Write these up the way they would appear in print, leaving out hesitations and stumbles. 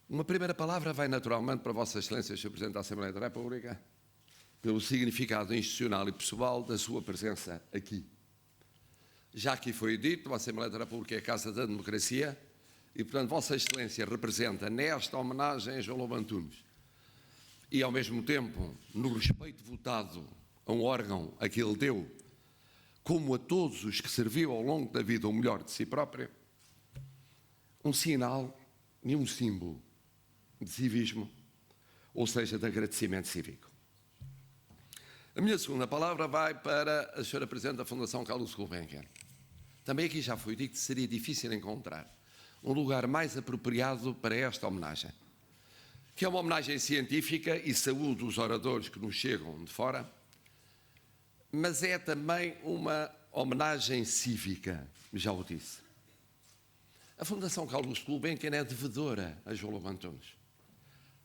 Uma primeira palavra vai naturalmente para Vossa Excelência, Sr. Presidente da Assembleia da República, pelo significado institucional e pessoal da sua presença aqui. Já aqui foi dito, a Assembleia da República é a Casa da Democracia e, portanto, Vossa Excelência representa nesta homenagem João Lobo Antunes e, ao mesmo tempo, no respeito votado a um órgão a que ele deu, como a todos os que serviu ao longo da vida o melhor de si próprio, um sinal e um símbolo de civismo, ou seja, de agradecimento cívico. A minha segunda palavra vai para a Sra. Presidente da Fundação Carlos Gulbenkian. Também aqui já foi dito que seria difícil encontrar um lugar mais apropriado para esta homenagem, que é uma homenagem científica e saúde os oradores que nos chegam de fora, mas é também uma homenagem cívica, já o disse. A Fundação Carlos Gulbenkian é devedora a João Lobo Antunes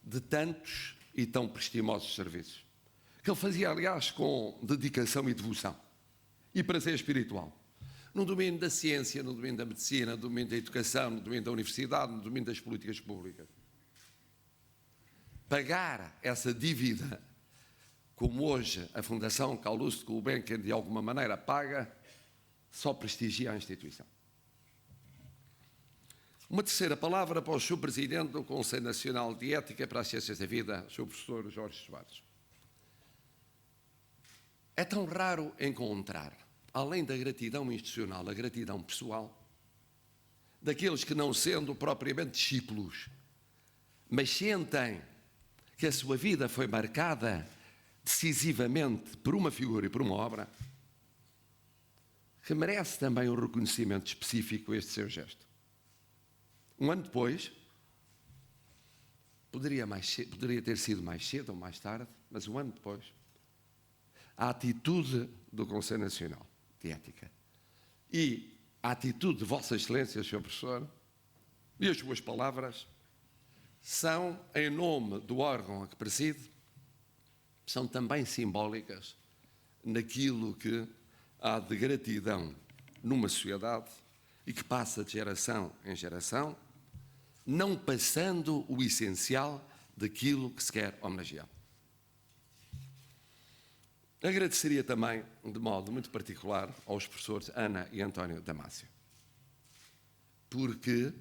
de tantos e tão prestimosos serviços, que ele fazia, aliás, com dedicação e devoção e prazer espiritual, no domínio da ciência, no domínio da medicina, no domínio da educação, no domínio da universidade, no domínio das políticas públicas. Pagar essa dívida, como hoje a Fundação Carlos Gulbenkian de alguma maneira paga, só prestigia a instituição. Uma terceira palavra para o Sr. Presidente do Conselho Nacional de Ética para as Ciências da Vida, Sr. Professor Jorge Soares. É tão raro encontrar, além da gratidão institucional, a gratidão pessoal, daqueles que, não sendo propriamente discípulos, mas sentem que a sua vida foi marcada decisivamente por uma figura e por uma obra, que merece também um reconhecimento específico este seu gesto. Um ano depois, poderia ter sido mais cedo ou mais tarde, mas um ano depois, a atitude do Conselho Nacional de Ética e a atitude de Vossa Excelência, Sr. Professor, e as suas palavras são, em nome do órgão a que preside, são também simbólicas naquilo que há de gratidão numa sociedade e que passa de geração em geração, não passando o essencial daquilo que se quer homenagear. Agradeceria também, de modo muito particular, aos professores Ana e António Damácio, porque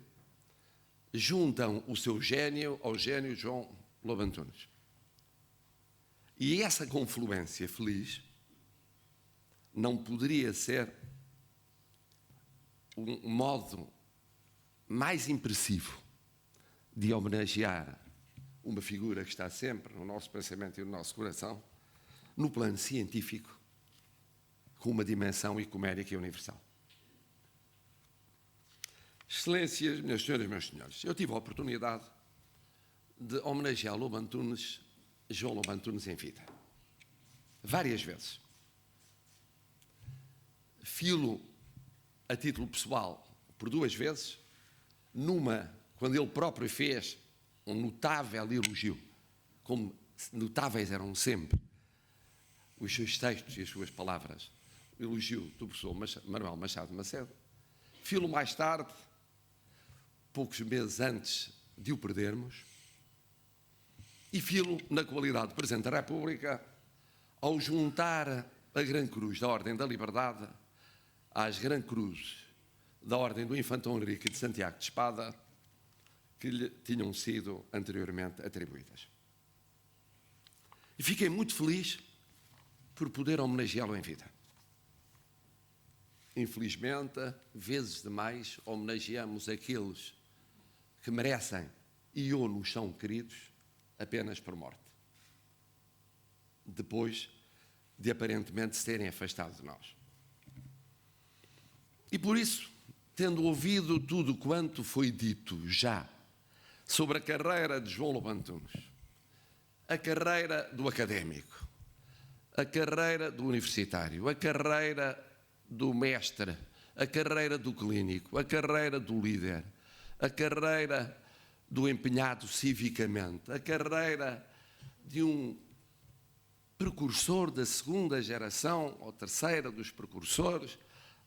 juntam o seu gênio ao gênio João Lobo Antunes. E essa confluência feliz não poderia ser um modo mais impressivo de homenagear uma figura que está sempre no nosso pensamento e no nosso coração, no plano científico, com uma dimensão ecuménica e universal. Excelências, minhas senhoras e meus senhores, eu tive a oportunidade de homenagear João Lobo Antunes em vida, várias vezes. Filo a título pessoal por 2 vezes, numa, quando ele próprio fez um notável elogio, como notáveis eram sempre os seus textos e as suas palavras, o elogio do professor Manuel Machado de Macedo. Filo mais tarde, poucos meses antes de o perdermos, e filo na qualidade de Presidente da República, ao juntar a Grande Cruz da Ordem da Liberdade às Grandes Cruzes da Ordem do Infantão Henrique de Santiago de Espada, que lhe tinham sido anteriormente atribuídas. E fiquei muito feliz por poder homenageá-lo em vida. Infelizmente, vezes demais, homenageamos aqueles que merecem e ou nos são queridos apenas por morte, depois de aparentemente se terem afastado de nós. E por isso, tendo ouvido tudo quanto foi dito já sobre a carreira de João Lobo Antunes, a carreira do académico, a carreira do universitário, a carreira do mestre, a carreira do clínico, a carreira do líder, a carreira do empenhado civicamente, a carreira de um precursor da segunda geração ou terceira dos precursores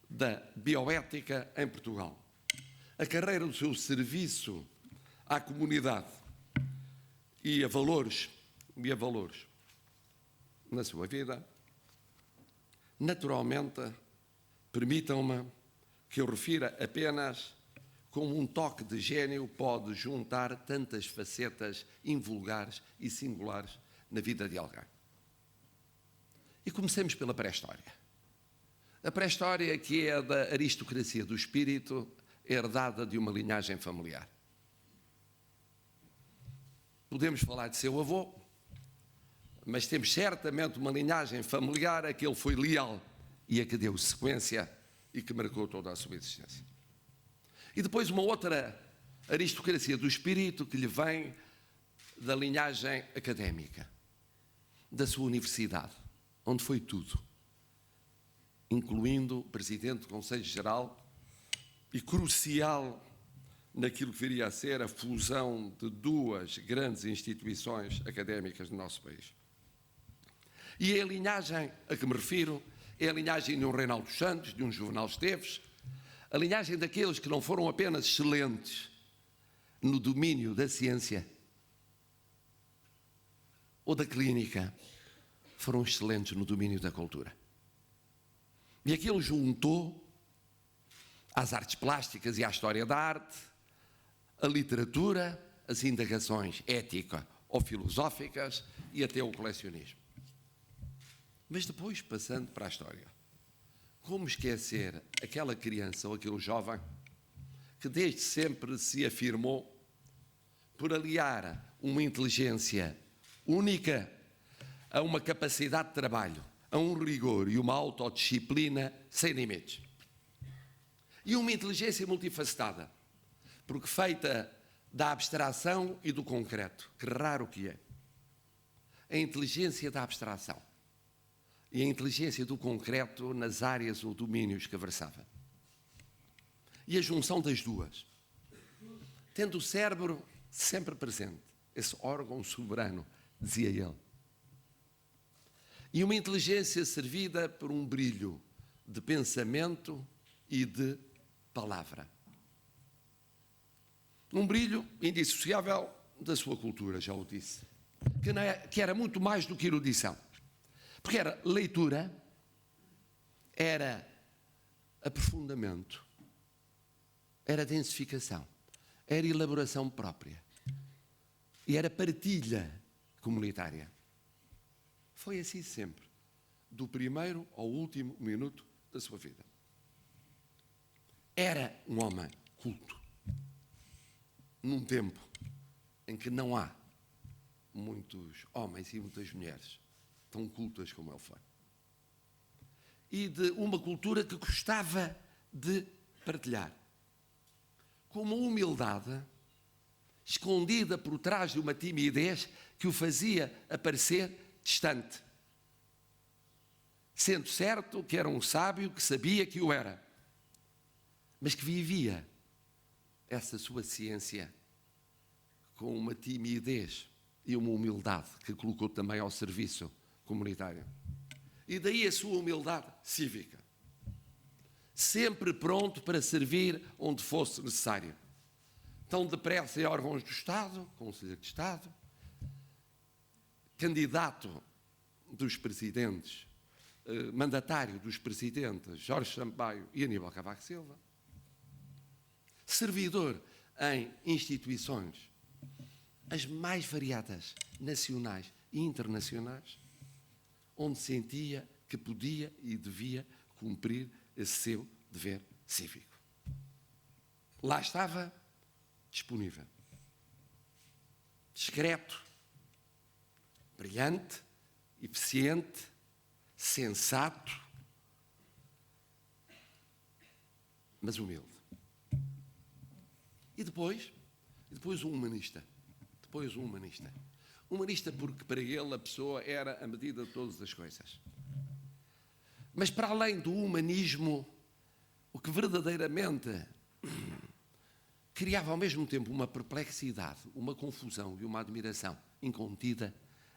da bioética em Portugal, a carreira do seu serviço à comunidade e a valores na sua vida, naturalmente, permitam-me que eu refira apenas como um toque de gênio pode juntar tantas facetas invulgares e singulares na vida de alguém. E comecemos pela pré-história. A pré-história, que é da aristocracia do espírito, herdada de uma linhagem familiar. Podemos falar de seu avô, mas temos certamente uma linhagem familiar a que ele foi leal e a que deu sequência e que marcou toda a sua existência. E depois uma outra aristocracia do espírito que lhe vem da linhagem académica, da sua universidade, onde foi tudo, incluindo presidente do Conselho Geral e crucial naquilo que viria a ser a fusão de duas grandes instituições académicas do nosso país. E a linhagem a que me refiro é a linhagem de um Reinaldo Santos, de um Juvenal Esteves, a linhagem daqueles que não foram apenas excelentes no domínio da ciência ou da clínica, foram excelentes no domínio da cultura. E aquilo juntou às artes plásticas e à história da arte, a literatura, as indagações éticas ou filosóficas e até o colecionismo. Mas depois, passando para a história, como esquecer aquela criança ou aquele jovem que desde sempre se afirmou por aliar uma inteligência única a uma capacidade de trabalho, a um rigor e uma autodisciplina sem limites. E uma inteligência multifacetada, porque feita da abstração e do concreto, que raro que é. A inteligência da abstração e a inteligência do concreto nas áreas ou domínios que versava. E a junção das duas, tendo o cérebro sempre presente, esse órgão soberano, dizia ele. E uma inteligência servida por um brilho de pensamento e de palavra. Um brilho indissociável da sua cultura, já o disse, que era muito mais do que erudição. Porque era leitura, era aprofundamento, era densificação, era elaboração própria e era partilha comunitária. Foi assim sempre, do primeiro ao último minuto da sua vida. Era um homem culto, num tempo em que não há muitos homens e muitas mulheres tão cultas como ele foi. E de uma cultura que gostava de partilhar, com uma humildade escondida por trás de uma timidez que o fazia aparecer distante, sendo certo que era um sábio que sabia que o era, mas que vivia essa sua ciência com uma timidez e uma humildade que colocou também ao serviço comunitário. E daí a sua humildade cívica, sempre pronto para servir onde fosse necessário. Tão depressa em órgãos do Estado, Conselho de Estado, candidato dos presidentes, mandatário dos presidentes Jorge Sampaio e Aníbal Cavaco Silva, servidor em instituições as mais variadas, nacionais e internacionais, onde sentia que podia e devia cumprir esse seu dever cívico. Lá estava, disponível, discreto, brilhante, eficiente, sensato, mas humilde. E depois um humanista. Humanista porque para ele a pessoa era a medida de todas as coisas. Mas para além do humanismo, o que verdadeiramente criava ao mesmo tempo uma perplexidade, uma confusão e uma admiração incontida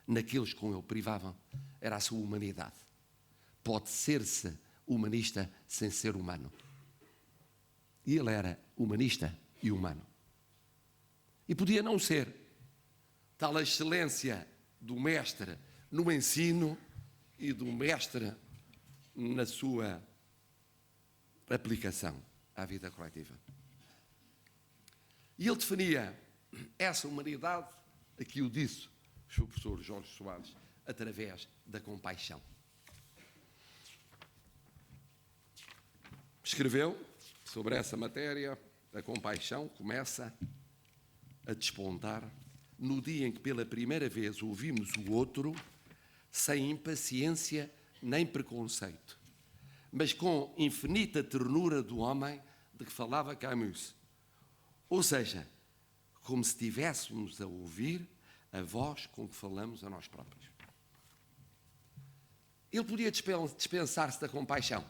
naqueles com ele privavam, era a sua humanidade. Pode ser-se humanista sem ser humano. E ele era humanista e humano. E podia não ser Tal a excelência do mestre no ensino e do mestre na sua aplicação à vida coletiva. E ele definia essa humanidade, aqui o disse o seu professor Jorge Soares, através da compaixão. Escreveu sobre essa matéria, a compaixão começa a despontar no dia em que pela primeira vez ouvimos o outro sem impaciência nem preconceito, mas com infinita ternura do homem de que falava Camus. Ou seja, como se estivéssemos a ouvir a voz com que falamos a nós próprios. Ele podia dispensar-se da compaixão.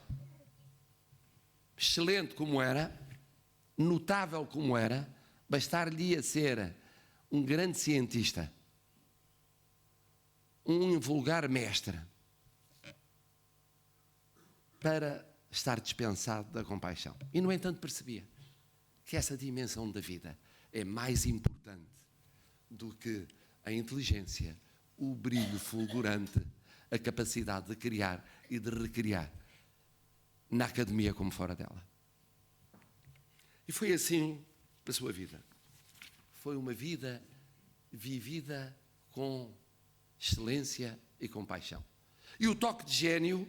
Excelente como era, notável como era, bastar-lhe a ser um grande cientista, um vulgar mestre, para estar dispensado da compaixão. E, no entanto, percebia que essa dimensão da vida é mais importante do que a inteligência, o brilho fulgurante, a capacidade de criar e de recriar, na academia como fora dela. E foi assim a sua vida. Foi uma vida vivida com excelência e compaixão. E o toque de gênio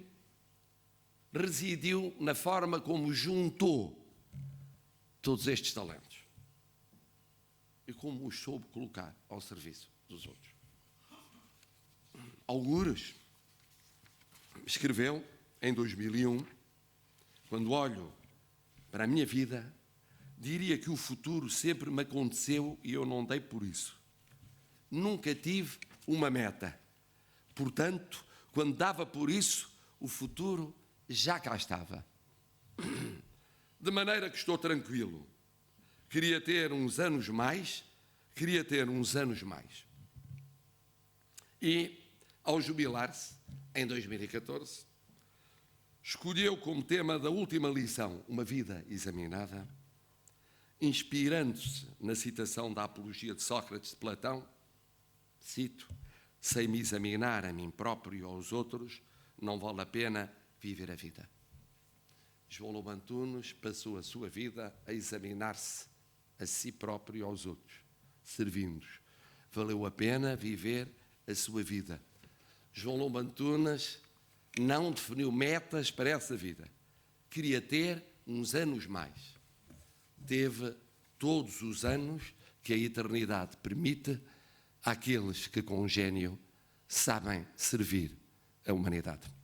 residiu na forma como juntou todos estes talentos e como os soube colocar ao serviço dos outros. Algures escreveu em 2001: quando olho para a minha vida, diria que o futuro sempre me aconteceu e eu não dei por isso. Nunca tive uma meta. Portanto, quando dava por isso, o futuro já cá estava. De maneira que estou tranquilo. Queria ter uns anos mais. E, ao jubilar-se, em 2014, escolheu como tema da última lição uma vida examinada, inspirando-se na citação da Apologia de Sócrates de Platão, cito: sem me examinar a mim próprio e aos outros, não vale a pena viver a vida. João Lobo Antunes passou a sua vida a examinar-se a si próprio e aos outros, servindo-os. Valeu a pena viver a sua vida. João Lobo Antunes não definiu metas para essa vida. Queria ter uns anos mais. Teve todos os anos que a eternidade permite àqueles que com gênio sabem servir a humanidade.